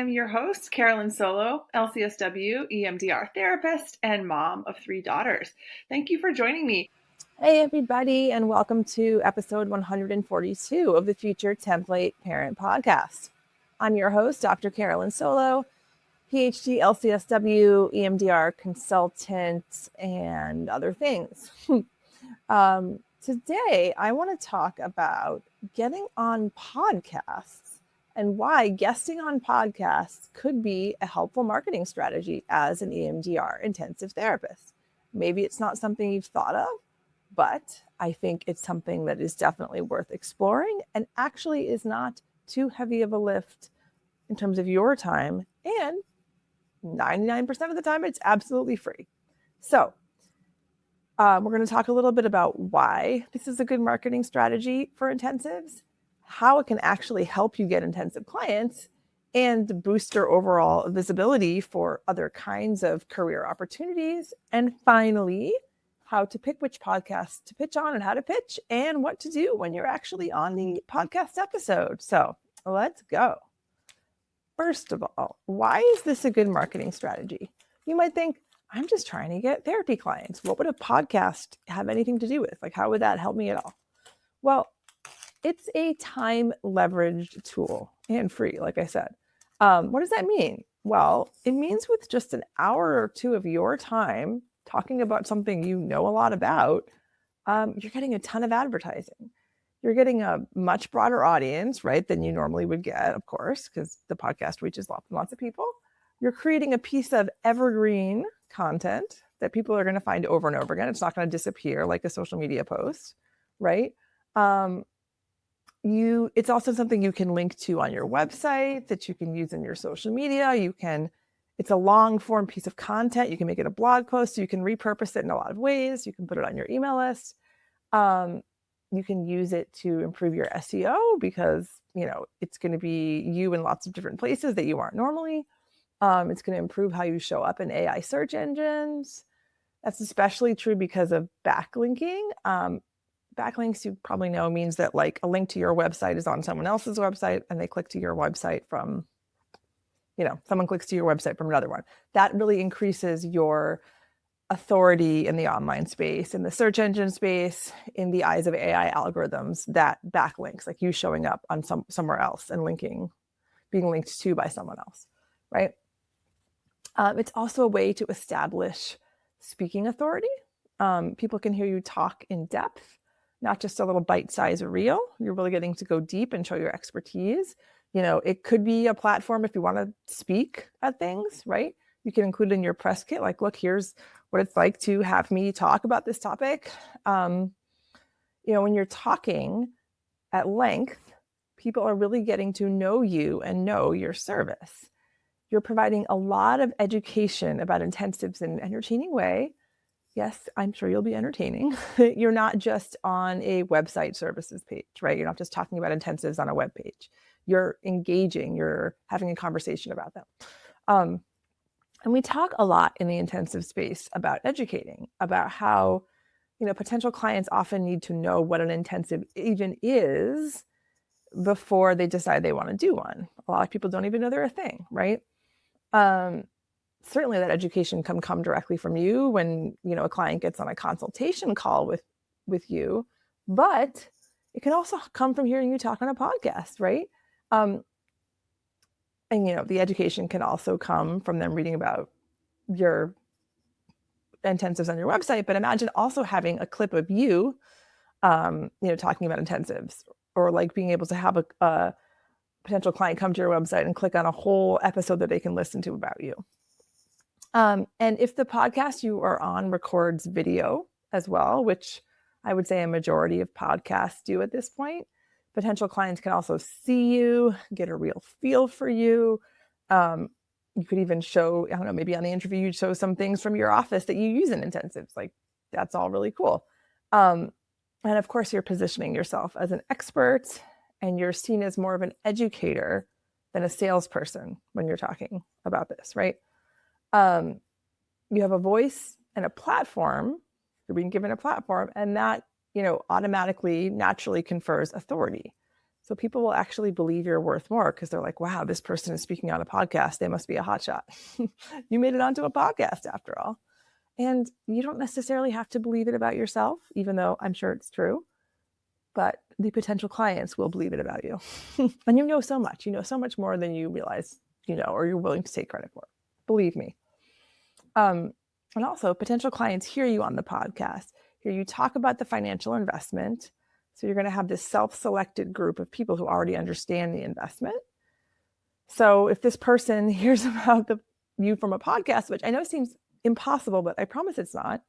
I'm your host, Carolyn Solo, LCSW, EMDR therapist, and mom of 3 daughters. Thank you for joining me. Hey, everybody, and welcome to episode 142 of the Future Template Parent Podcast. I'm your host, Dr. Carolyn Solo, PhD, LCSW, EMDR consultant, and other things. Today, I want to talk about getting on podcasts and why guesting on podcasts could be a helpful marketing strategy as an EMDR intensive therapist. Maybe it's not something you've thought of, but I think it's something that is definitely worth exploring and actually is not too heavy of a lift in terms of your time. And 99% of the time, it's absolutely free. So we're going to talk a little bit about why this is a good marketing strategy for intensives, how it can actually help you get intensive clients, and boost your overall visibility for other kinds of career opportunities. And finally, how to pick which podcast to pitch on and how to pitch and what to do when you're actually on the podcast episode. So let's go. First of all, why is this a good marketing strategy? You might think, I'm just trying to get therapy clients. What would a podcast have anything to do with? Like, how would that help me at all? Well, it's a time leveraged tool and free, like I said. What does that mean? Well, it means with just an hour or two of your time talking about something you know a lot about, you're getting a ton of advertising. You're getting a much broader audience, right, than you normally would get, of course, because the podcast reaches lots of people. You're creating a piece of evergreen content that people are going to find over and over again. It's not going to disappear like a social media post, right? It's also something you can link to on your website that you can use in your social media. It's a long form piece of content. You can make it a blog post. So you can repurpose it in a lot of ways. You can put it on your email list. You can use it to improve your SEO because, it's going to be you in lots of different places that you aren't normally. It's going to improve how you show up in AI search engines. That's especially true because of backlinking. Backlinks, you probably know, means that like a link to your website is on someone else's website and they click to your website from, someone clicks to your website from another one. That really increases your authority in the online space, in the search engine space, in the eyes of AI algorithms. That backlinks, like you showing up on somewhere else and being linked to by someone else, right? It's also a way to establish speaking authority. People can hear you talk in depth, not just a little bite-sized reel. You're really getting to go deep and show your expertise. It could be a platform if you want to speak at things, right? You can include in your press kit, like, look, here's what it's like to have me talk about this topic. When you're talking at length, people are really getting to know you and know your service. You're providing a lot of education about intensives in an entertaining way. Yes, I'm sure you'll be entertaining. You're not just on a website services page, right? You're not just talking about intensives on a web page. You're engaging, you're having a conversation about them. And we talk a lot in the intensive space about educating, about how, potential clients often need to know what an intensive even is before they decide they want to do one. A lot of people don't even know they're a thing, right? Certainly that education can come directly from you when, a client gets on a consultation call with you, but it can also come from hearing you talk on a podcast, right? And, the education can also come from them reading about your intensives on your website, but imagine also having a clip of you, talking about intensives, or like being able to have a potential client come to your website and click on a whole episode that they can listen to about you. And if the podcast you are on records video as well, which I would say a majority of podcasts do at this point, potential clients can also see you, get a real feel for you. You could even show, I don't know, maybe on the interview, you'd show some things from your office that you use in intensives. Like, that's all really cool. And of course, you're positioning yourself as an expert and you're seen as more of an educator than a salesperson when you're talking about this, right? You have a voice and a platform. You're being given a platform, and that, automatically, naturally confers authority. So people will actually believe you're worth more because they're like, wow, this person is speaking on a podcast. They must be a hotshot. You made it onto a podcast after all. And you don't necessarily have to believe it about yourself, even though I'm sure it's true. But the potential clients will believe it about you. And you know so much. You know so much more than you realize, or you're willing to take credit for. Believe me. And also, potential clients hear you on the podcast, hear you talk about the financial investment. So you're going to have this self-selected group of people who already understand the investment. So if this person hears about you from a podcast, which I know seems impossible, but I promise it's not.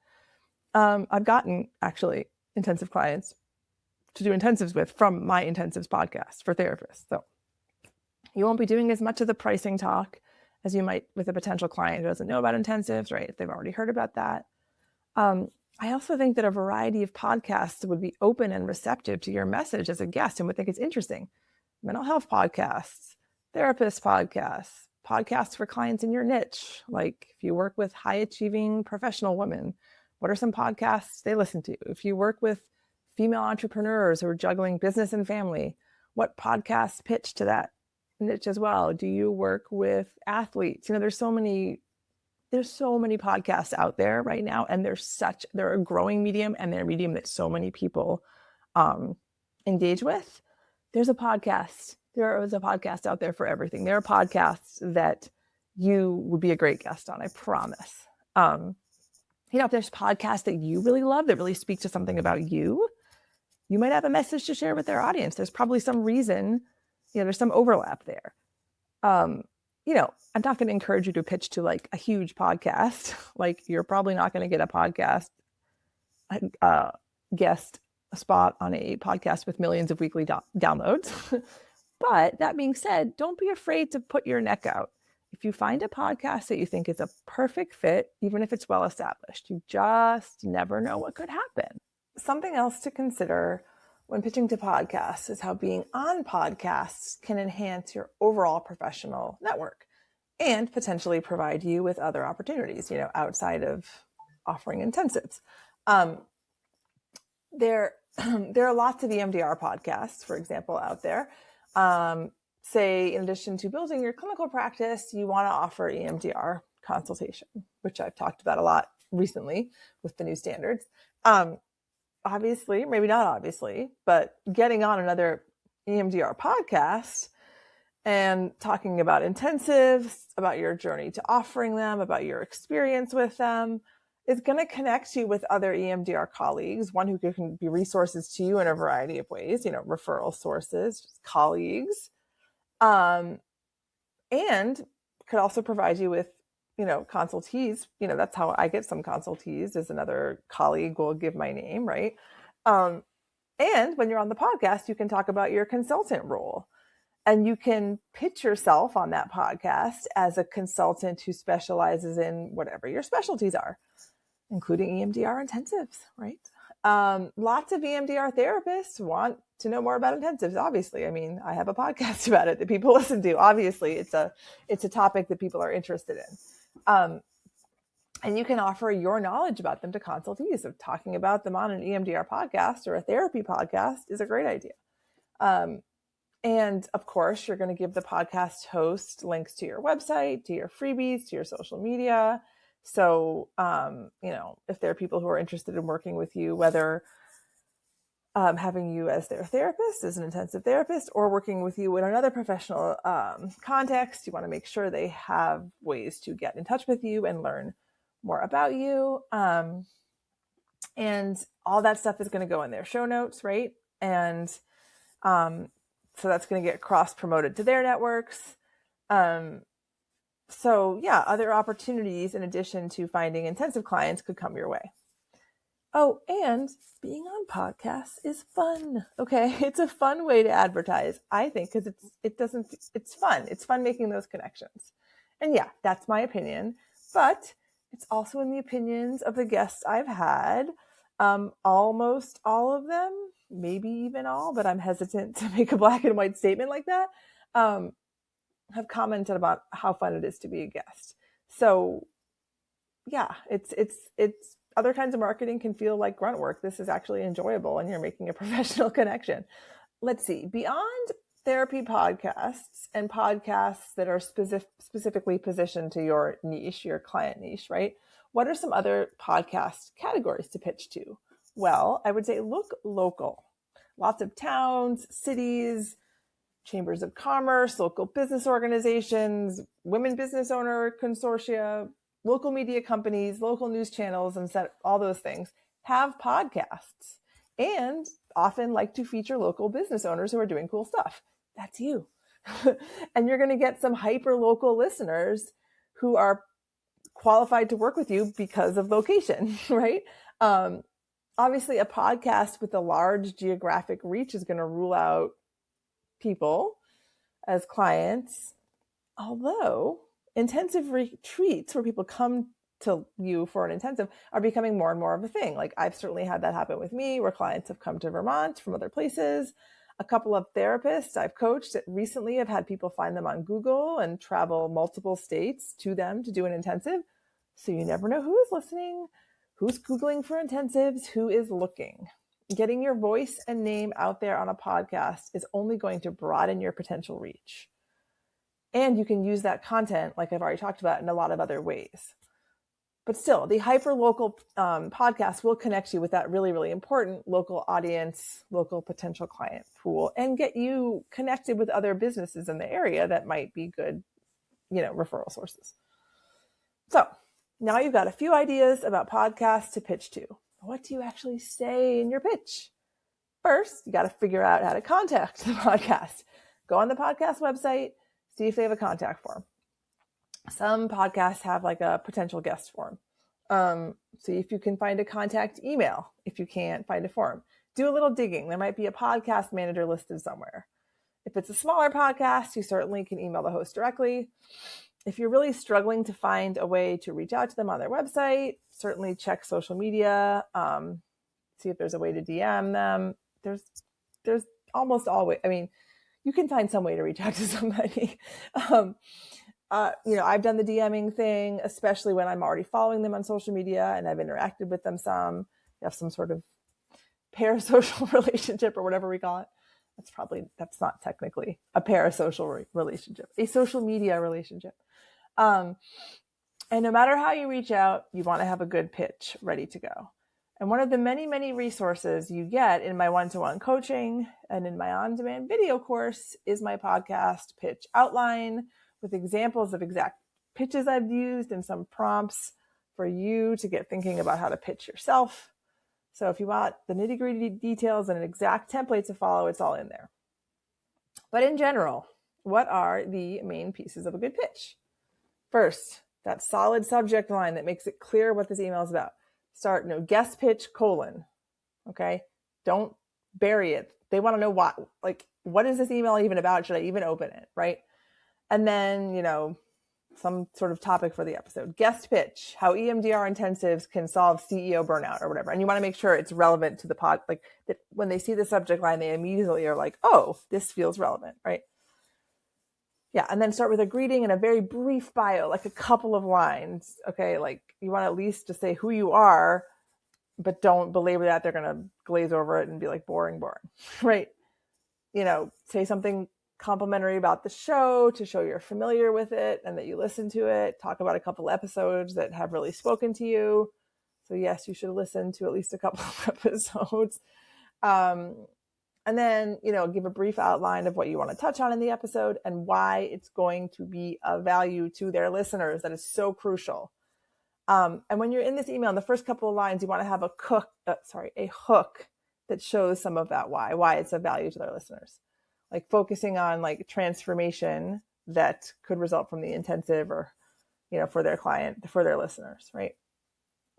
I've gotten actually intensive clients to do intensives with from my intensives podcast for therapists. So you won't be doing as much of the pricing talk as you might with a potential client who doesn't know about intensives, right? If they've already heard about that. I also think that a variety of podcasts would be open and receptive to your message as a guest and would think it's interesting. Mental health podcasts, therapist podcasts, podcasts for clients in your niche. Like if you work with high achieving professional women, what are some podcasts they listen to? If you work with female entrepreneurs who are juggling business and family, what podcasts pitch to that niche as well? Do you work with athletes? There's so many podcasts out there right now, and they're a growing medium, and they're a medium that so many people engage with. There is a podcast out there for everything. There are podcasts that you would be a great guest on, I promise. If there's podcasts that you really love that really speak to something about you, you might have a message to share with their audience. There's probably some reason, there's some overlap there. I'm not going to encourage you to pitch to like a huge podcast. Like you're probably not going to get a podcast guest spot on a podcast with millions of weekly downloads. But that being said, don't be afraid to put your neck out. If you find a podcast that you think is a perfect fit, even if it's well established, you just never know what could happen. Something else to consider when pitching to podcasts is how being on podcasts can enhance your overall professional network and potentially provide you with other opportunities, outside of offering intensives. There are lots of EMDR podcasts, for example, out there. Say, in addition to building your clinical practice, you want to offer EMDR consultation, which I've talked about a lot recently with the new standards. Obviously, maybe not obviously, but getting on another EMDR podcast and talking about intensives, about your journey to offering them, about your experience with them, is going to connect you with other EMDR colleagues, one who can be resources to you in a variety of ways, referral sources, just colleagues, and could also provide you with, consultees. That's how I get some consultees, is another colleague will give my name, right? And when you're on the podcast, you can talk about your consultant role. And you can pitch yourself on that podcast as a consultant who specializes in whatever your specialties are, including EMDR intensives, right? Lots of EMDR therapists want to know more about intensives, obviously. I mean, I have a podcast about it that people listen to. Obviously, it's a topic that people are interested in. And you can offer your knowledge about them to consultees. So talking about them on an EMDR podcast or a therapy podcast is a great idea. And of course, you're going to give the podcast host links to your website, to your freebies, to your social media. So, if there are people who are interested in working with you, whether having you as their therapist, as an intensive therapist, or working with you in another professional context, you want to make sure they have ways to get in touch with you and learn more about you. And all that stuff is going to go in their show notes, right? And so that's going to get cross-promoted to their networks. So yeah, other opportunities in addition to finding intensive clients could come your way. Oh, and being on podcasts is fun. Okay. It's a fun way to advertise, I think, because it's fun. It's fun making those connections. And yeah, that's my opinion, but it's also in the opinions of the guests I've had. Almost all of them, maybe even all, but I'm hesitant to make a black and white statement like that, have commented about how fun it is to be a guest. So yeah, it's other kinds of marketing can feel like grunt work. This is actually enjoyable and you're making a professional connection. let's see, beyond therapy podcasts and podcasts that are specifically positioned to your niche, your client niche, right? What are some other podcast categories to pitch to? Well, I would say look local. Lots of towns, cities, chambers of commerce, local business organizations, women business owner consortia, local media companies, local news channels, and all those things have podcasts and often like to feature local business owners who are doing cool stuff. That's you. And you're going to get some hyper local listeners who are qualified to work with you because of location, right? Obviously, a podcast with a large geographic reach is going to rule out people as clients, although intensive retreats where people come to you for an intensive are becoming more and more of a thing. Like I've certainly had that happen with me where clients have come to Vermont from other places. A couple of therapists I've coached that recently have had people find them on Google and travel multiple states to them to do an intensive. So you never know who is listening, who's Googling for intensives, who is looking. Getting your voice and name out there on a podcast is only going to broaden your potential reach. And you can use that content, like I've already talked about, in a lot of other ways. But still, the hyper-local podcast will connect you with that really, really important local audience, local potential client pool, and get you connected with other businesses in the area that might be good, referral sources. So now you've got a few ideas about podcasts to pitch to. What do you actually say in your pitch? First, you got to figure out how to contact the podcast. Go on the podcast website, see if they have a contact form. Some podcasts have like a potential guest form. See if you can find a contact email if you can't find a form. Do a little digging. There might be a podcast manager listed somewhere. If it's a smaller podcast, you certainly can email the host directly. If you're really struggling to find a way to reach out to them on their website, certainly check social media, see if there's a way to DM them. There's almost always, you can find some way to reach out to somebody. I've done the DMing thing, especially when I'm already following them on social media and I've interacted with them some. You have some sort of parasocial relationship or whatever we call it. That's not technically a parasocial relationship, a social media relationship. And no matter how you reach out, you want to have a good pitch ready to go. And one of the many, many resources you get in my one-to-one coaching and in my on-demand video course is my podcast pitch outline with examples of exact pitches I've used and some prompts for you to get thinking about how to pitch yourself. So if you want the nitty-gritty details and an exact template to follow, it's all in there. But in general, what are the main pieces of a good pitch? First, that solid subject line that makes it clear what this email is about. Start, guest pitch, : okay? Don't bury it. They want to know what is this email even about? Should I even open it, right? And then, some sort of topic for the episode. Guest pitch, how EMDR intensives can solve CEO burnout or whatever. And you want to make sure it's relevant to the pod, like that when they see the subject line, they immediately are like, oh, this feels relevant, right? Yeah. And then start with a greeting and a very brief bio, like a couple of lines. Okay. Like you want at least to say who you are, but don't belabor that. They're going to glaze over it and be like, boring, right? Say something complimentary about the show to show you're familiar with it and that you listen to it. Talk about a couple episodes that have really spoken to you. So yes, you should listen to at least a couple of episodes. And then, give a brief outline of what you want to touch on in the episode and why it's going to be of value to their listeners. That is so crucial. And when you're in this email, in the first couple of lines, you want to have a hook that shows some of that why it's of value to their listeners. Like focusing on like transformation that could result from the intensive or, for their client, for their listeners, right?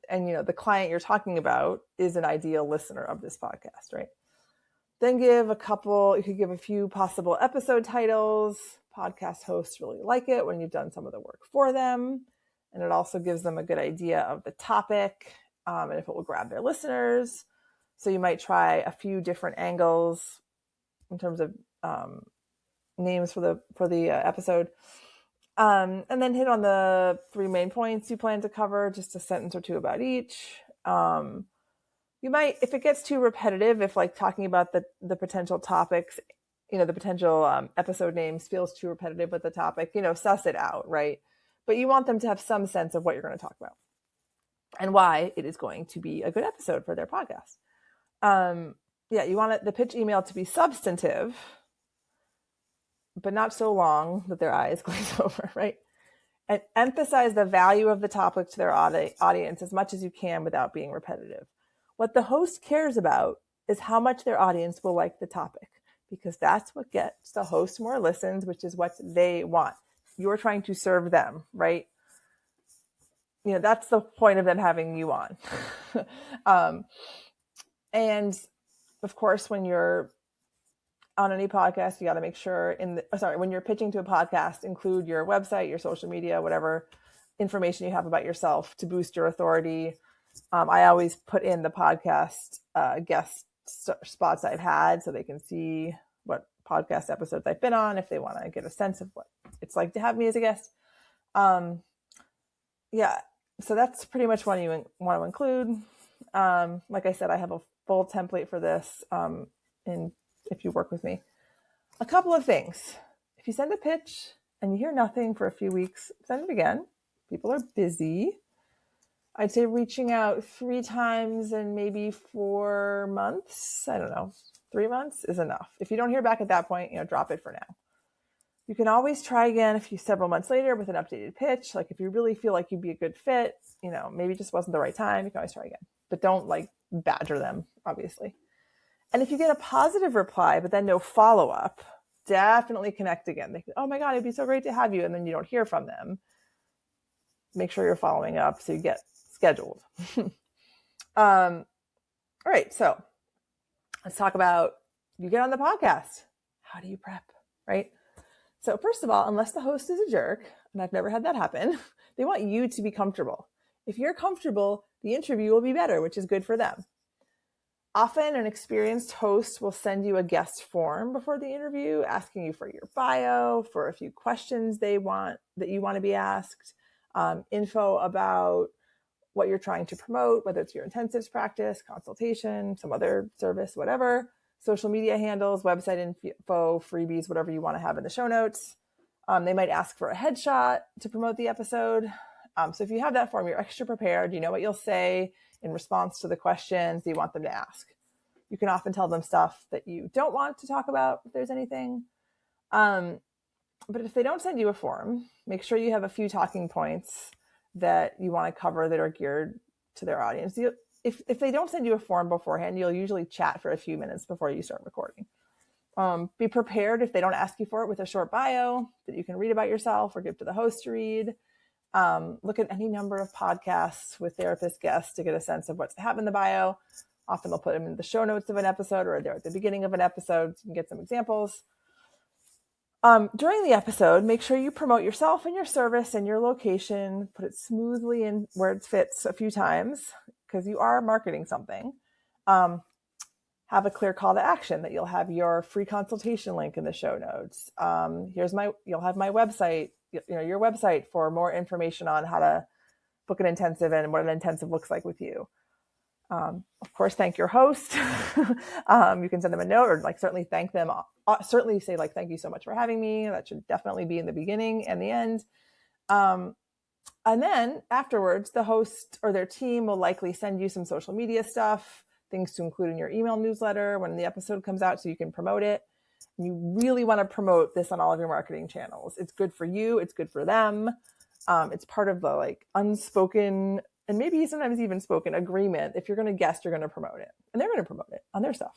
And, the client you're talking about is an ideal listener of this podcast, right? Then you could give a few possible episode titles. Podcast hosts really like it when you've done some of the work for them. And it also gives them a good idea of the topic and if it will grab their listeners. So you might try a few different angles in terms of names for the episode. And then hit on the 3 main points you plan to cover, just a sentence or two about each. You might, if it gets too repetitive, if like talking about the potential topics, the potential episode names feels too repetitive with the topic, suss it out, right? But you want them to have some sense of what you're going to talk about and why it is going to be a good episode for their podcast. You want the pitch email to be substantive, but not so long that their eyes glaze over, right? And emphasize the value of the topic to their audience as much as you can without being repetitive. What the host cares about is how much their audience will like the topic, because that's what gets the host more listens, which is what they want. You're trying to serve them, right? That's the point of them having you on. And of course, when you're on any podcast, you got to make sure when you're pitching to a podcast, include your website, your social media, whatever information you have about yourself to boost your authority. I always put in the podcast guest spots I've had so they can see what podcast episodes I've been on if they want to get a sense of what it's like to have me as a guest. So that's pretty much what you want to include. Like I said, I have a full template for this if you work with me. A couple of things. If you send a pitch and you hear nothing for a few weeks, send it again. People are busy. I'd say reaching out 3 times in maybe 4 months. I don't know. 3 months is enough. If you don't hear back at that point, drop it for now. You can always try again several months later with an updated pitch. Like if you really feel like you'd be a good fit, maybe it just wasn't the right time, you can always try again. But don't badger them, obviously. And if you get a positive reply, but then no follow-up, definitely connect again. They can, oh my God, it'd be so great to have you. And then you don't hear from them. Make sure you're following up so you get scheduled. All right. So let's talk about, you get on the podcast. How do you prep, right? So first of all, unless the host is a jerk, and I've never had that happen, they want you to be comfortable. If you're comfortable, the interview will be better, which is good for them. Often an experienced host will send you a guest form before the interview, asking you for your bio, for a few questions that you want to be asked, info about what you're trying to promote, whether it's your intensives practice, consultation, some other service, whatever, social media handles, website info, freebies, whatever you want to have in the show notes. They might ask for a headshot to promote the episode. So if you have that form, you're extra prepared. You know what you'll say in response to the questions you want them to ask. You can often tell them stuff that you don't want to talk about if there's anything. But if they don't send you a form, make sure you have a few talking points that you want to cover that are geared to their audience. If they don't send you a form beforehand, you'll usually chat for a few minutes before you start recording. Be prepared if they don't ask you for it with a short bio that you can read about yourself or give to the host to read. Look at any number of podcasts with therapist guests to get a sense of what to have in the bio. Often they'll put them in the show notes of an episode or they're at the beginning of an episode so you can get some examples. During the episode, make sure you promote yourself and your service and your location. Put it smoothly in where it fits a few times because you are marketing something. Have a clear call to action that you'll have your free consultation link in the show notes. You'll have my website, your website for more information on how to book an intensive and what an intensive looks like with you. Of course, thank your host. You can send them a note or certainly thank them. Certainly say thank you so much for having me. That should definitely be in the beginning and the end. And then afterwards, the host or their team will likely send you some social media stuff, things to include in your email newsletter when the episode comes out so you can promote it. And you really want to promote this on all of your marketing channels. It's good for you. It's good for them. It's part of the unspoken and maybe sometimes even spoken agreement. If you're going to guest, you're going to promote it. And they're going to promote it on their stuff.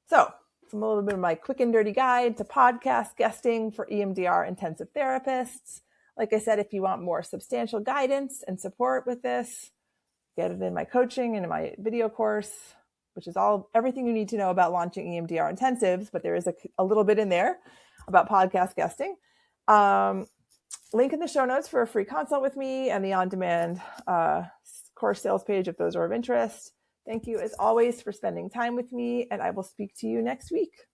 So it's a little bit of my quick and dirty guide to podcast guesting for EMDR intensive therapists. Like I said, if you want more substantial guidance and support with this, get it in my coaching and in my video course, which is everything you need to know about launching EMDR intensives, but there is a little bit in there about podcast guesting. Link in the show notes for a free consult with me and the on-demand course sales page if those are of interest. Thank you as always for spending time with me, and I will speak to you next week.